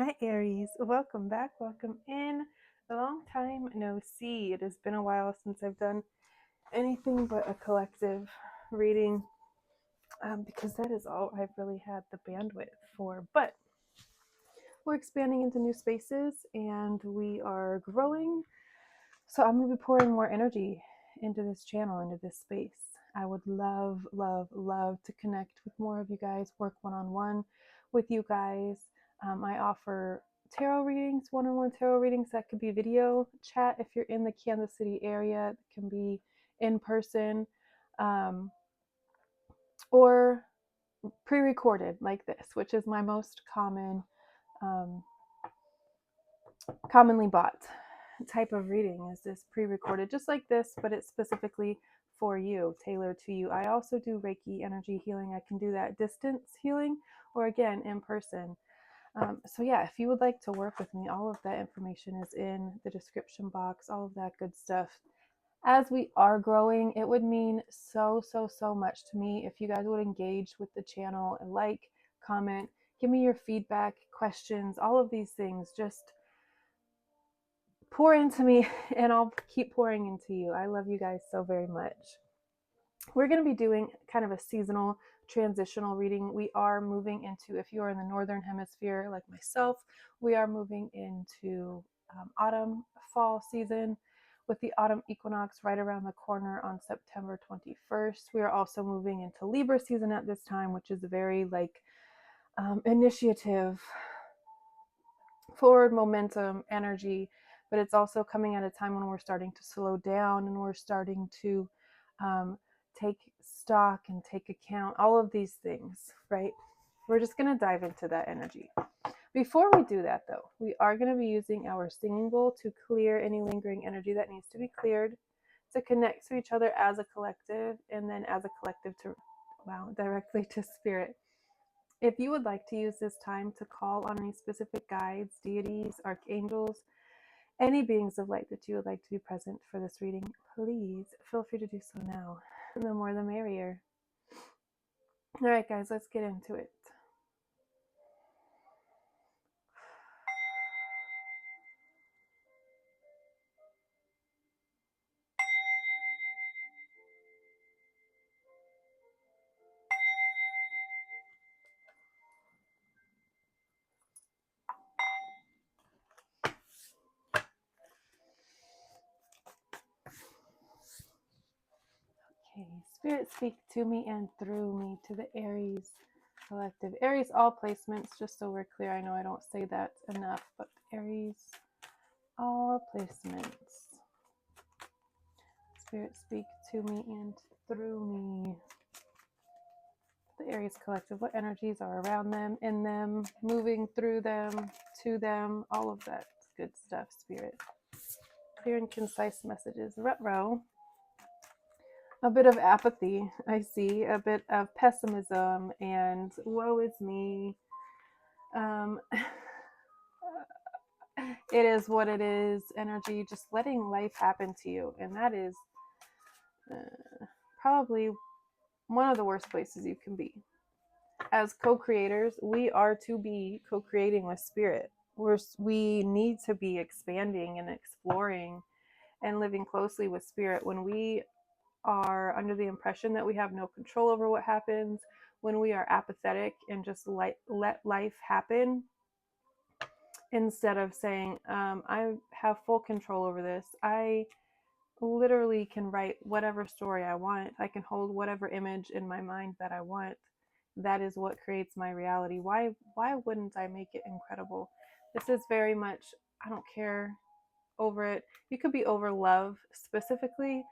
Hi, Aries. Welcome back. Welcome in. A long time no see. It has been a while since I've done anything but a collective reading because that is all I've really had the bandwidth for. But we're expanding into new spaces and we are growing. So I'm going to be pouring more energy into this channel, into this space. I would love, love, love to connect with more of you guys, work one-on-one with you guys. I offer tarot readings, one-on-one tarot readings. That could be video chat if you're in the Kansas City area. It can be in person, or pre-recorded like this, which is my most commonly bought type of reading, is this pre-recorded just like this, but it's specifically for you, tailored to you. I also do Reiki energy healing. I can do that distance healing, or again in person. So yeah, if you would like to work with me, all of that information is in the description box, all of that good stuff. As we are growing, it would mean so much to me if you guys would engage with the channel and like, comment, give me your feedback, questions, all of these things. Just pour into me and I'll keep pouring into you. I love you guys so very much. We're going to be doing kind of a seasonal transitional reading. We are moving into, if you are in the northern hemisphere like myself, we are moving into autumn, fall season, with the autumn equinox right around the corner on September 21st. We are also moving into Libra season at this time, which is a very initiative, forward momentum energy, but it's also coming at a time when we're starting to slow down and we're starting to take stock and take account, all of these things, right? We're just going to dive into that energy. Before we do that, though, we are going to be using our singing bowl to clear any lingering energy that needs to be cleared, to connect to each other as a collective, and then as a collective to, directly to spirit. If you would like to use this time to call on any specific guides, deities, archangels, any beings of light that you would like to be present for this reading, please feel free to do so now. The more the merrier. All right, guys, let's get into it. Okay, Spirit, speak to me and through me to the Aries collective. Aries, all placements, just so we're clear. I know I don't say that enough, but Aries, all placements. Spirit, speak to me and through me. The Aries collective, what energies are around them, in them, moving through them, to them, all of that good stuff, Spirit. Clear and concise messages. Retro. A bit of apathy, I see, a bit of pessimism and woe is me. It is what it is energy, just letting life happen to you. And that is probably one of the worst places you can be. As co-creators, we are to be co-creating with spirit. We need to be expanding and exploring and living closely with spirit. When we are under the impression that we have no control over what happens, when we are apathetic and just let life happen, instead of saying, I have full control over this. I literally can write whatever story I want. I can hold whatever image in my mind that I want. That is what creates my reality. Why wouldn't I make it incredible? This is very much, I don't care over it. You could be over love specifically.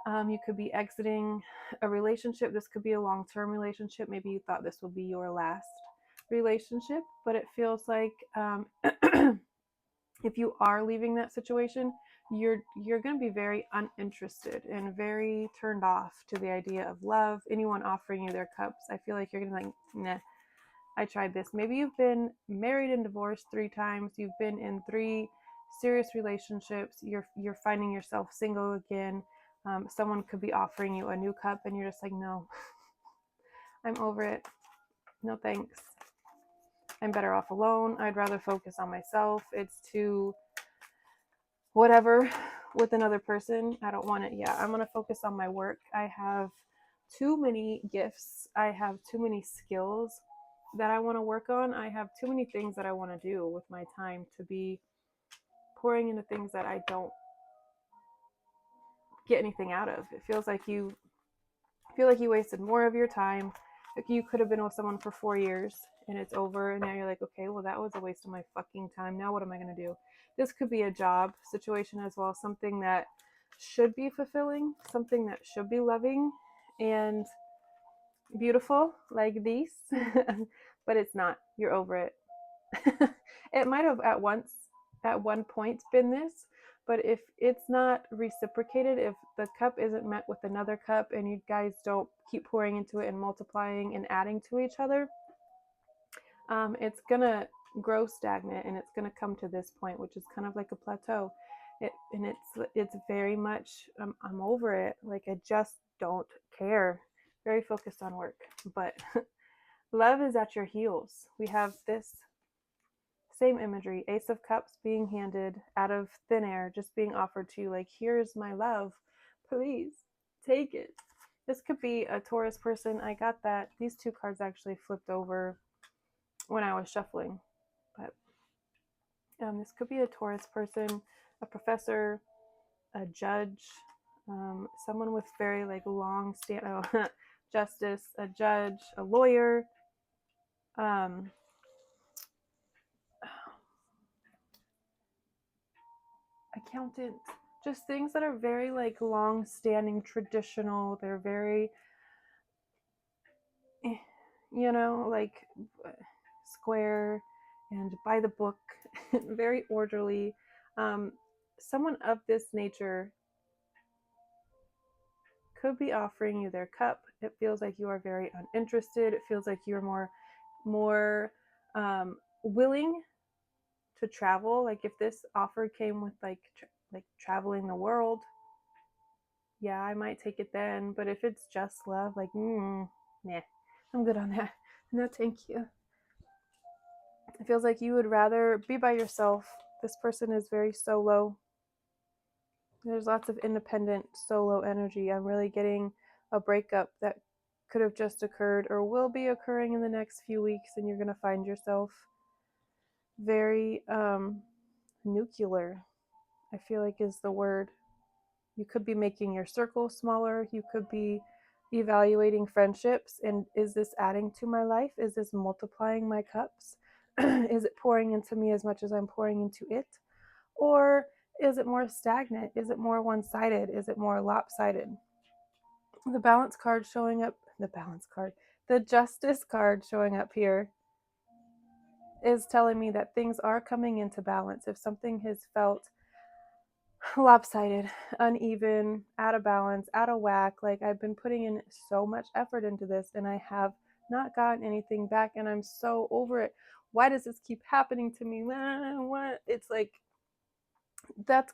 You could be exiting a relationship. This could be a long-term relationship. Maybe you thought this would be your last relationship, but it feels like if you are leaving that situation, you're going to be very uninterested and very turned off to the idea of love. Anyone offering you their cups, I feel like you're going to be like, nah, I tried this. Maybe you've been married and divorced 3 times. You've been in 3 serious relationships. You're finding yourself single again. Someone could be offering you a new cup and you're just like, no, I'm over it. No thanks. I'm better off alone. I'd rather focus on myself. It's too whatever with another person. I don't want it. Yeah, I'm going to focus on my work. I have too many gifts. I have too many skills that I want to work on. I have too many things that I want to do with my time to be pouring into things that I don't get anything out of. It feels like you wasted more of your time. Like you could have been with someone for 4 years and it's over, and now you're like, okay, well, that was a waste of my fucking time. Now what am I going to do? This could be a job situation as well, something that should be fulfilling, something that should be loving and beautiful like these, but it's not. You're over it. It might have at one point been this, but if it's not reciprocated, if the cup isn't met with another cup and you guys don't keep pouring into it and multiplying and adding to each other, it's gonna grow stagnant and it's gonna come to this point, which is kind of like a plateau. It's very much I'm over it. Like I just don't care. Very focused on work, but love is at your heels. We have this same imagery, Ace of Cups being handed out of thin air, just being offered to you, like, here's my love, please take it. This could be a Taurus person. I got that. These two cards actually flipped over when I was shuffling, but this could be a Taurus person, a professor, a judge, someone with very like long justice, a judge, a lawyer, accountant, just things that are very like long standing traditional. They're very like square and by the book, very orderly. Someone of this nature could be offering you their cup. It feels like you are very uninterested. It feels like you're more willing to travel. Like if this offer came with like traveling the world, yeah, I might take it then. But if it's just love, like, nah, I'm good on that. No, thank you. It feels like you would rather be by yourself. This person is very solo. There's lots of independent solo energy. I'm really getting a breakup that could have just occurred or will be occurring in the next few weeks, and you're going to find yourself very nuclear, I feel like is the word. You could be making your circle smaller. You could be evaluating friendships. And is this adding to my life? Is this multiplying my cups? Is it pouring into me as much as I'm pouring into it? Or is it more stagnant? Is it more one-sided? Is it more lopsided? The balance card showing up, the justice card showing up here is telling me that things are coming into balance. If something has felt lopsided, uneven, out of balance, out of whack, like I've been putting in so much effort into this and I have not gotten anything back and I'm so over it. Why does this keep happening to me? What? It's like that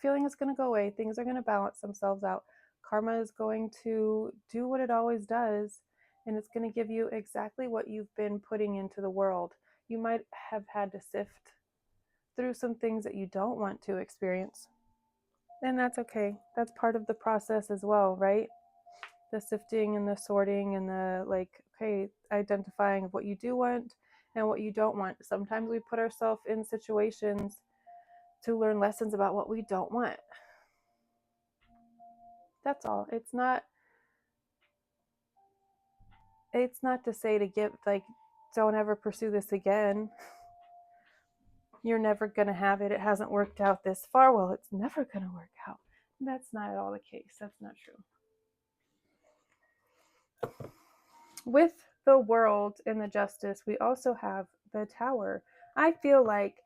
feeling is gonna go away. Things are gonna balance themselves out. Karma is going to do what it always does, and it's gonna give you exactly what you've been putting into the world. You might have had to sift through some things that you don't want to experience, and that's okay. That's part of the process as well, right? The sifting and the sorting and the okay, identifying what you do want and what you don't want. Sometimes we put ourselves in situations to learn lessons about what we don't want. That's all. It's not to say to give don't ever pursue this again. You're never going to have it. It hasn't worked out this far. Well, it's never going to work out. That's not at all the case. That's not true. With the world and the justice, we also have the tower. I feel like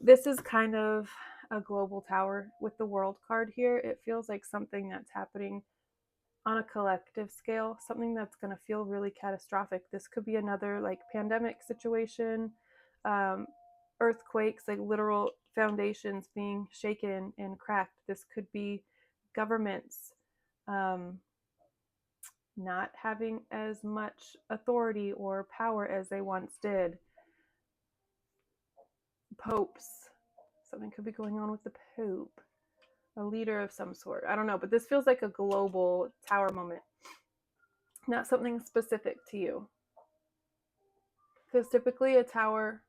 this is kind of a global tower with the world card here. It feels like something that's happening on a collective scale, something that's going to feel really catastrophic. This could be another pandemic situation, earthquakes, like literal foundations being shaken and cracked. This could be governments not having as much authority or power as they once did. popes. Something could be going on with the Pope. A leader of some sort. I don't know, but this feels like a global tower moment. Not something specific to you. Because typically a tower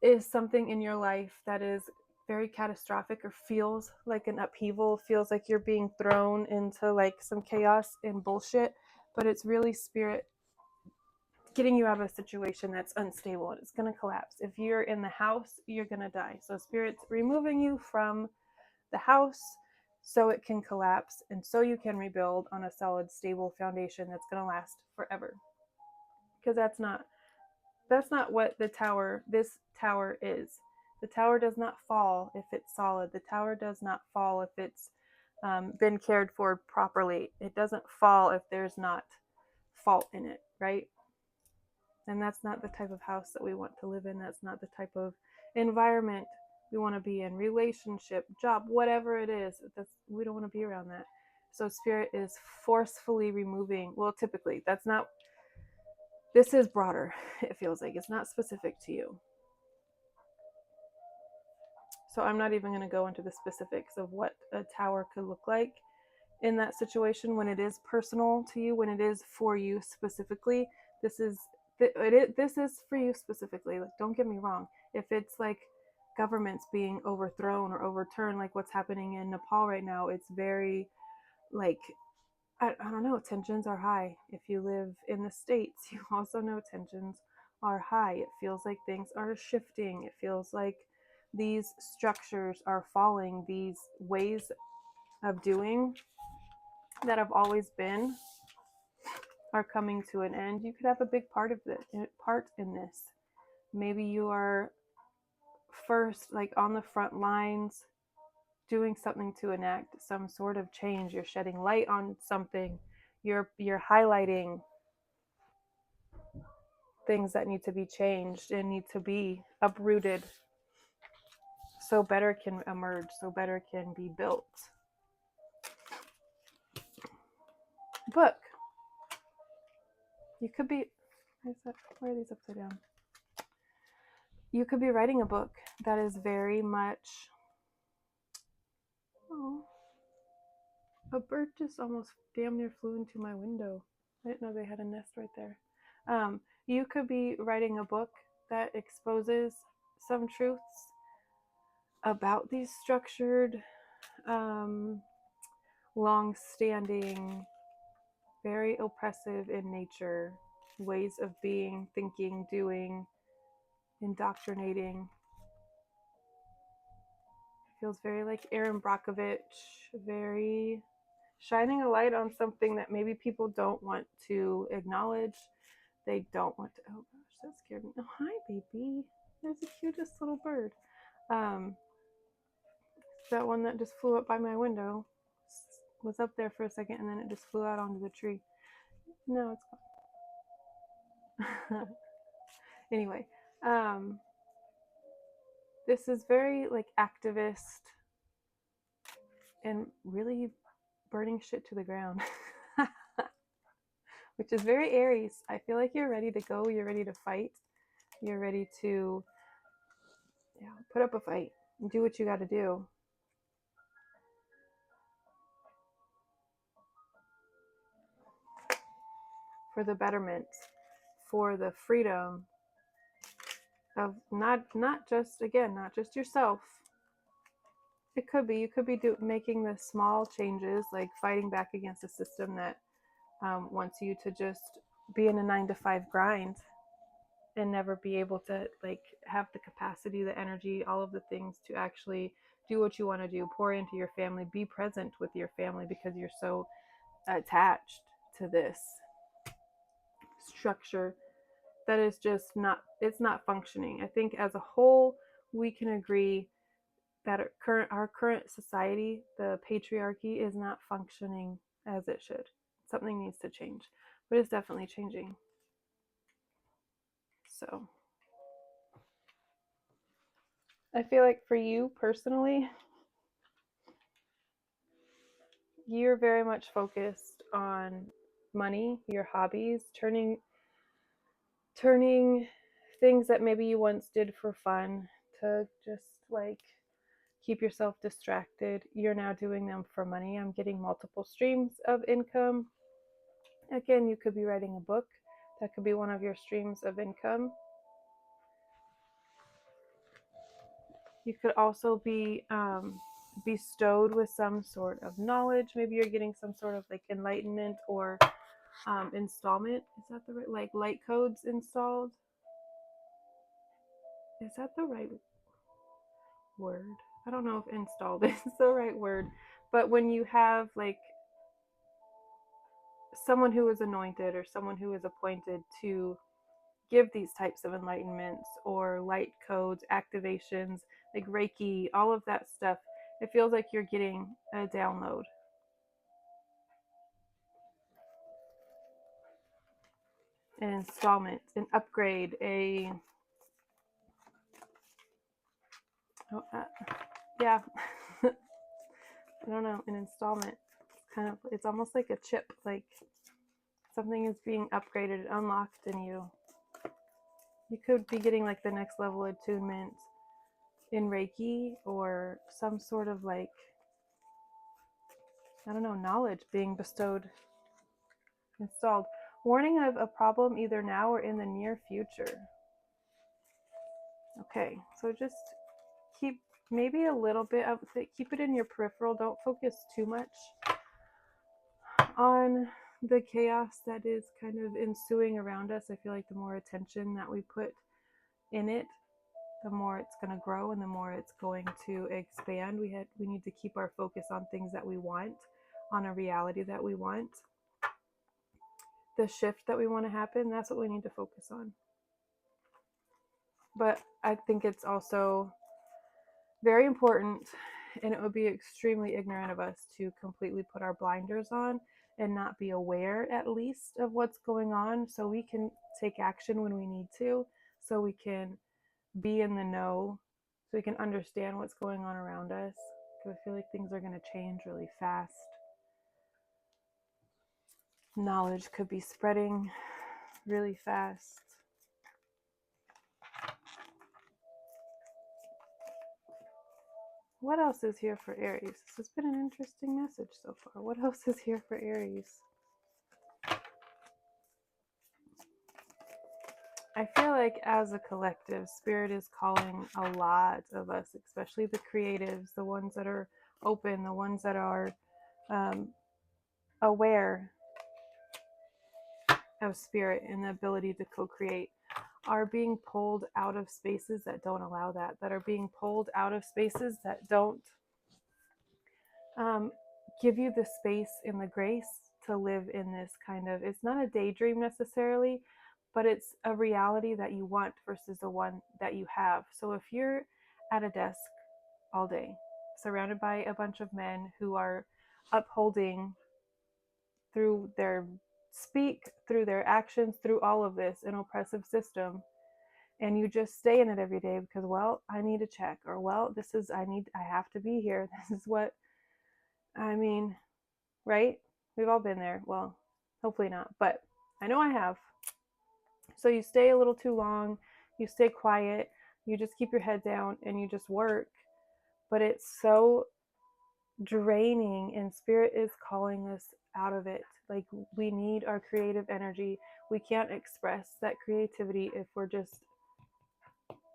is something in your life that is very catastrophic or feels like an upheaval, feels like you're being thrown into like some chaos and bullshit, but it's really spirit getting you out of a situation that's unstable and it's going to collapse. If you're in the house, you're going to die. So spirit's removing you from the house so it can collapse and so you can rebuild on a solid, stable foundation that's going to last forever. Because that's not what this tower is. The tower does not fall if it's solid. The tower does not fall if it's been cared for properly. It doesn't fall if there's not fault in it, right? And that's not the type of house that we want to live in. That's not the type of environment we want to be in. Relationship, job, whatever it is, we don't want to be around that. So spirit is forcefully removing, well, typically, this is broader. It feels like it's not specific to you. So I'm not even going to go into the specifics of what a tower could look like in that situation when it is personal to you, when it is for you specifically. This is for you specifically. Like, don't get me wrong. If it's like governments being overthrown or overturned, like what's happening in Nepal right now, it's very like, I don't know, tensions are high. If you live in the States, you also know tensions are high. It feels like things are shifting. It feels like these structures are falling. These ways of doing that have always been are coming to an end. You could have a big part in this. Maybe you are first, like on the front lines, doing something to enact some sort of change. You're shedding light on something. You're highlighting things that need to be changed and need to be uprooted so better can emerge, so better can be built. Book. You could be, why are these upside down? You could be writing a book that is very much, oh, a bird just almost damn near flew into my window. I didn't know they had a nest right there. You could be writing a book that exposes some truths about these structured, long-standing, very oppressive in nature ways of being, thinking, doing, indoctrinating. Feels very like Aaron Brockovich, very shining a light on something that maybe people don't want to acknowledge. They don't want to, oh gosh, that scared me. Oh, hi, baby. There's the cutest little bird. That one that just flew up by my window was up there for a second and then it just flew out onto the tree. No, it's gone. Anyway, this is very like activist and really burning shit to the ground. Which is very Aries. I feel like you're ready to go. You're ready to fight. You're ready to put up a fight and do what you got to do. For the betterment, for the freedom of not just yourself. It could be, you could be making the small changes, like fighting back against a system that wants you to just be in a 9-to-5 grind and never be able to like have the capacity, the energy, all of the things to actually do what you want to do, pour into your family, be present with your family because you're so attached to this structure that is just it's not functioning. I think as a whole we can agree that our current society, the patriarchy, is not functioning as it should. Something needs to change, but it's definitely changing. So I feel like for you personally, you're very much focused on money, your hobbies, turning things that maybe you once did for fun to just like keep yourself distracted. You're now doing them for money. I'm getting multiple streams of income. Again, you could be writing a book. That could be one of your streams of income. You could also be bestowed with some sort of knowledge. Maybe you're getting some sort of like enlightenment or installment. Is that the right, like light codes installed? Is that the right word? I don't know if installed is the right word, but when you have like someone who is anointed or someone who is appointed to give these types of enlightenments or light codes, activations, like Reiki, all of that stuff, it feels like you're getting a download. An installment, an upgrade, yeah, I don't know, an installment. It's almost like a chip, like something is being upgraded, unlocked in you. You could be getting like the next level attunement in Reiki or some sort of like, I don't know, knowledge being bestowed, installed. Warning of a problem either now or in the near future. Okay, so just keep maybe a little bit of it, keep it in your peripheral. Don't focus too much on the chaos that is kind of ensuing around us. I feel like the more attention that we put in it, the more it's going to grow and the more it's going to expand. We need to keep our focus on things that we want, on a reality that we want. The shift that we want to happen, that's what we need to focus on. But I think it's also very important, and it would be extremely ignorant of us to completely put our blinders on and not be aware at least of what's going on, so we can take action when we need to, so we can be in the know, so we can understand what's going on around us. Because I feel like things are going to change really fast. Knowledge could be spreading really fast. What else is here for Aries? This has been an interesting message so far. What else is here for Aries? I feel like as a collective, Spirit is calling a lot of us, especially the creatives, the ones that are open, the ones that are aware of Spirit and the ability to co-create, are being pulled out of spaces that don't allow that, that are being pulled out of spaces that don't give you the space and the grace to live in this kind of, it's not a daydream necessarily, but it's a reality that you want versus the one that you have. So if you're at a desk all day, surrounded by a bunch of men who are upholding through their speak, through their actions, through all of this, an oppressive system, and you just stay in it every day because, well, I need a check, or well, I have to be here. This is what, I mean, right? We've all been there. Well, hopefully not, but I know I have. So you stay a little too long, you stay quiet, you just keep your head down and you just work. But it's so draining, and Spirit is calling us out of it. Like, we need our creative energy. We can't express that creativity if we're just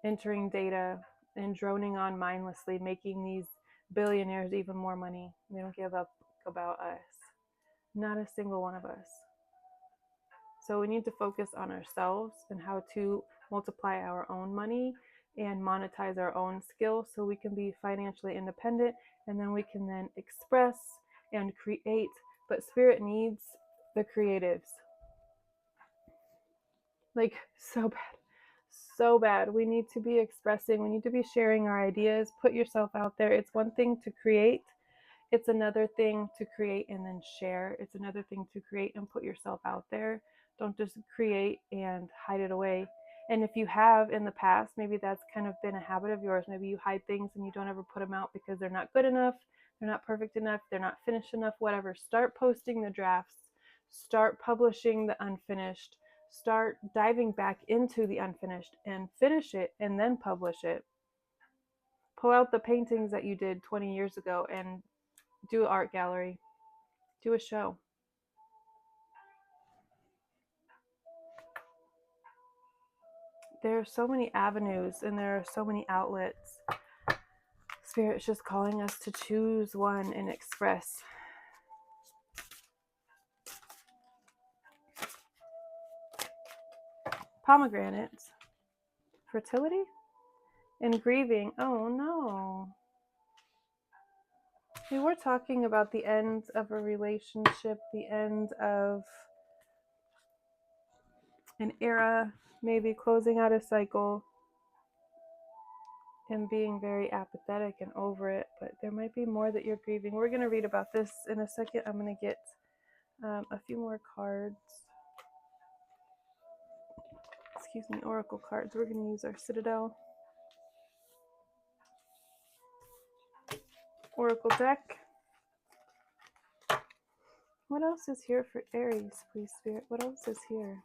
entering data and droning on mindlessly, making these billionaires even more money. They don't give up about us. Not a single one of us. So we need to focus on ourselves and how to multiply our own money and monetize our own skills so we can be financially independent, and then we can then express and create. But Spirit needs the creatives. Like, so bad. So bad. We need to be expressing. We need to be sharing our ideas. Put yourself out there. It's one thing to create. It's another thing to create and then share. It's another thing to create and put yourself out there. Don't just create and hide it away. And if you have in the past, maybe that's kind of been a habit of yours. Maybe you hide things and you don't ever put them out because they're not good enough, they're not perfect enough, they're not finished enough, whatever. Start posting the drafts. Start publishing the unfinished. Start diving back into the unfinished and finish it and then publish it. Pull out the paintings that you did 20 years ago and do an art gallery. Do a show. There are so many avenues and there are so many outlets. Spirit's just calling us to choose one and express. Pomegranates. Fertility and grieving. Oh no. We were talking about the end of a relationship, the end of an era, maybe closing out a cycle and being very apathetic and over it, but there might be more that you're grieving. We're going to read about this in a second. I'm going to get a few more cards. Excuse me, oracle cards. We're going to use our Citadel oracle deck. What else is here for Aries, please, Spirit? What else is here?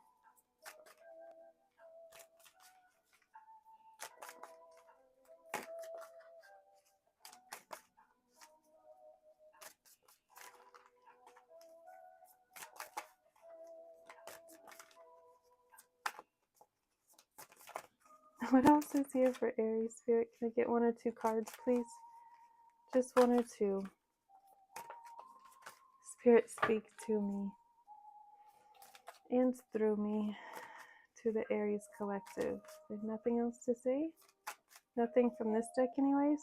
What else is here for Aries, Spirit? Can I get one or two cards, please? Just one or two. Spirit, speak to me and through me to the Aries collective. There's nothing else to say? Nothing from this deck anyways?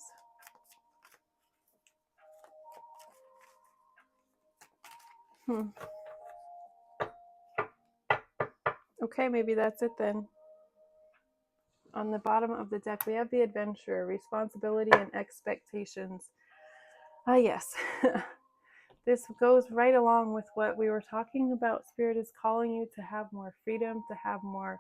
Okay, maybe that's it then. On the bottom of the deck, we have the adventurer, responsibility and expectations. Ah, yes. This goes right along with what we were talking about. Spirit is calling you to have more freedom, to have more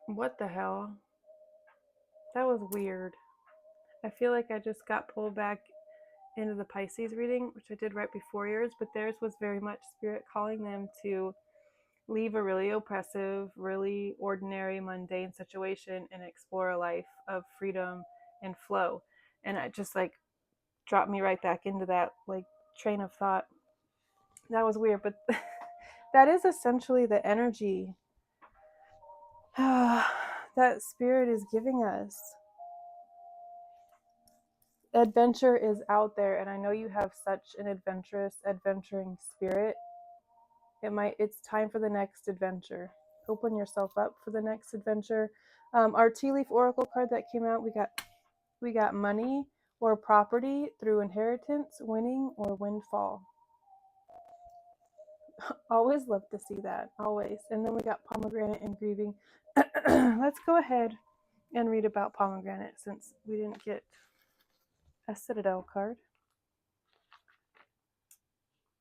what the hell? That was weird. I feel like I just got pulled back into the Pisces reading, which I did right before yours, but theirs was very much Spirit calling them to leave a really oppressive, really ordinary, mundane situation and explore a life of freedom and flow. And it just like dropped me right back into that like train of thought. That was weird, but that is essentially the energy that Spirit is giving us. Adventure is out there, and I know you have such an adventuring spirit. It's time for the next adventure. Open yourself up for the next adventure. Our tea leaf oracle card that came out, we got money or property through inheritance, winning or windfall. Always love to see that, always. And then we got pomegranate and grieving. Let's go ahead and read about pomegranate since we didn't get a Citadel card.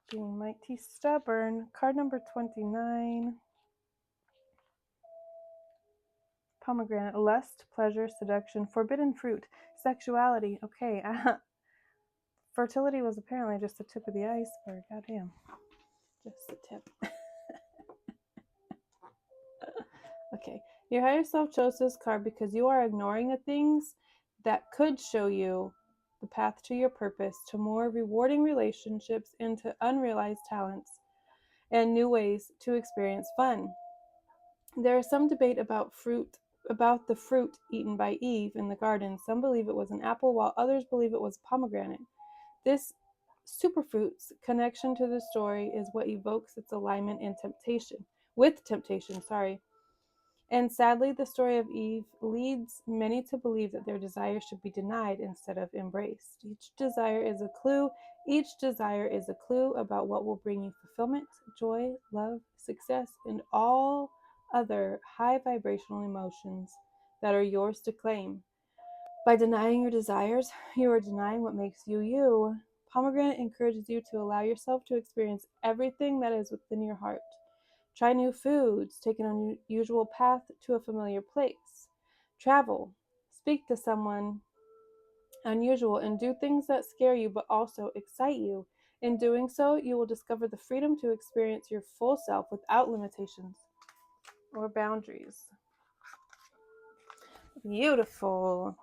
Being mighty stubborn. Card number 29. Pomegranate. Lust, pleasure, seduction, forbidden fruit, sexuality. Okay. Fertility was apparently just the tip of the iceberg. Goddamn. Just the tip. Okay. Your higher self chose this card because you are ignoring the things that could show you the path to your purpose, to more rewarding relationships, and to unrealized talents and new ways to experience fun. There is some debate about the fruit eaten by Eve in the garden. Some believe it was an apple, while others believe it was pomegranate. This superfruit's connection to the story is what evokes its alignment and with temptation. And sadly, the story of Eve leads many to believe that their desire should be denied instead of embraced. Each desire is a clue about what will bring you fulfillment, joy, love, success, and all other high vibrational emotions that are yours to claim. By denying your desires, you are denying what makes you you. Pomegranate encourages you to allow yourself to experience everything that is within your heart. Try new foods, take an unusual path to a familiar place. Travel, speak to someone unusual, and do things that scare you but also excite you. In doing so, you will discover the freedom to experience your full self without limitations. or boundaries. Beautiful.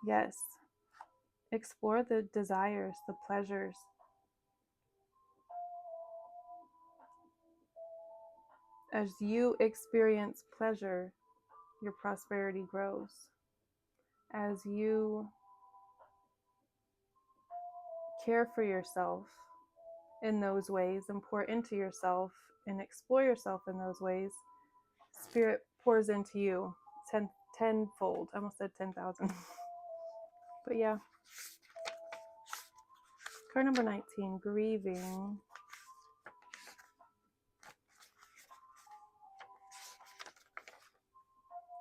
Yes. Explore the desires, the pleasures. As you experience pleasure, your prosperity grows. As you care for yourself in those ways and pour into yourself and explore yourself in those ways, Spirit pours into you tenfold. I almost said 10,000. But yeah. Card number 19, grieving.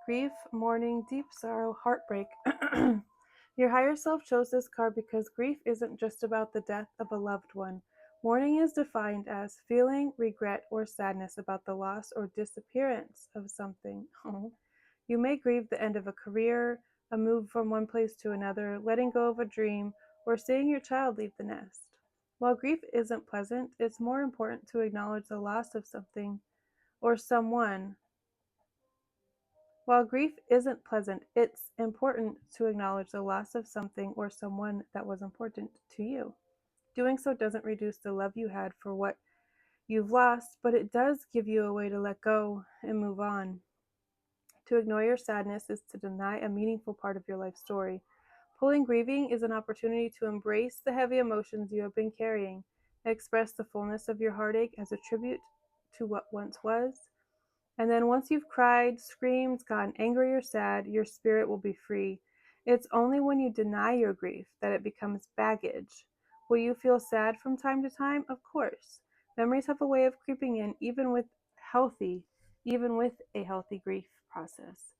Grief, mourning, deep sorrow, heartbreak. Your higher self chose this card because grief isn't just about the death of a loved one. Mourning is defined as feeling regret or sadness about the loss or disappearance of something. You may grieve the end of a career, a move from one place to another, letting go of a dream, or seeing your child leave the nest. While grief isn't pleasant, it's more important to acknowledge the loss of something or someone. While grief isn't pleasant, it's important to acknowledge the loss of something or someone that was important to you. Doing so doesn't reduce the love you had for what you've lost, but it does give you a way to let go and move on. To ignore your sadness is to deny a meaningful part of your life story. Pulling grieving is an opportunity to embrace the heavy emotions you have been carrying, express the fullness of your heartache as a tribute to what once was. And then once you've cried, screamed, gotten angry or sad, your spirit will be free. It's only when you deny your grief that it becomes baggage. Will you feel sad from time to time? Of course. Memories have a way of creeping in even with a healthy grief process.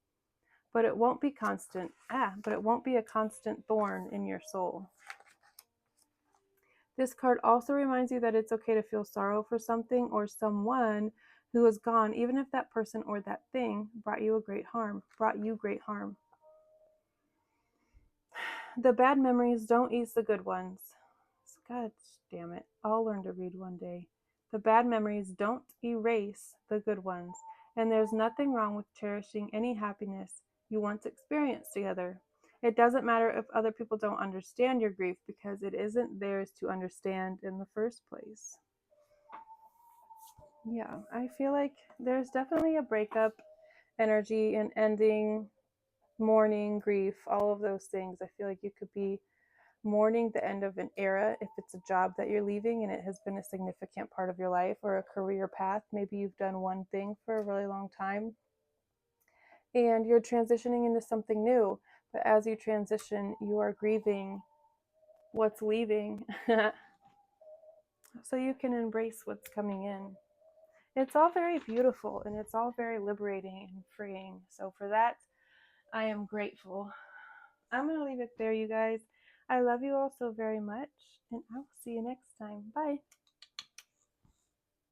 But it won't be constant. But it won't be a constant thorn in your soul. This card also reminds you that it's okay to feel sorrow for something or someone who is gone, even if that person or that thing brought you great harm. The bad memories don't ease the good ones. God damn it. I'll learn to read one day. The bad memories don't erase the good ones, and there's nothing wrong with cherishing any happiness you once experienced together. It doesn't matter if other people don't understand your grief because it isn't theirs to understand in the first place. Yeah, I feel like there's definitely a breakup energy and ending, mourning, grief, all of those things. I feel like you could be mourning the end of an era if it's a job that you're leaving and it has been a significant part of your life, or a career path. Maybe you've done one thing for a really long time and you're transitioning into something new. But as you transition, you are grieving what's leaving so you can embrace what's coming in. It's all very beautiful and it's all very liberating and freeing. So for that, I am grateful. I'm going to leave it there, you guys. I love you all so very much, and I will see you next time. Bye.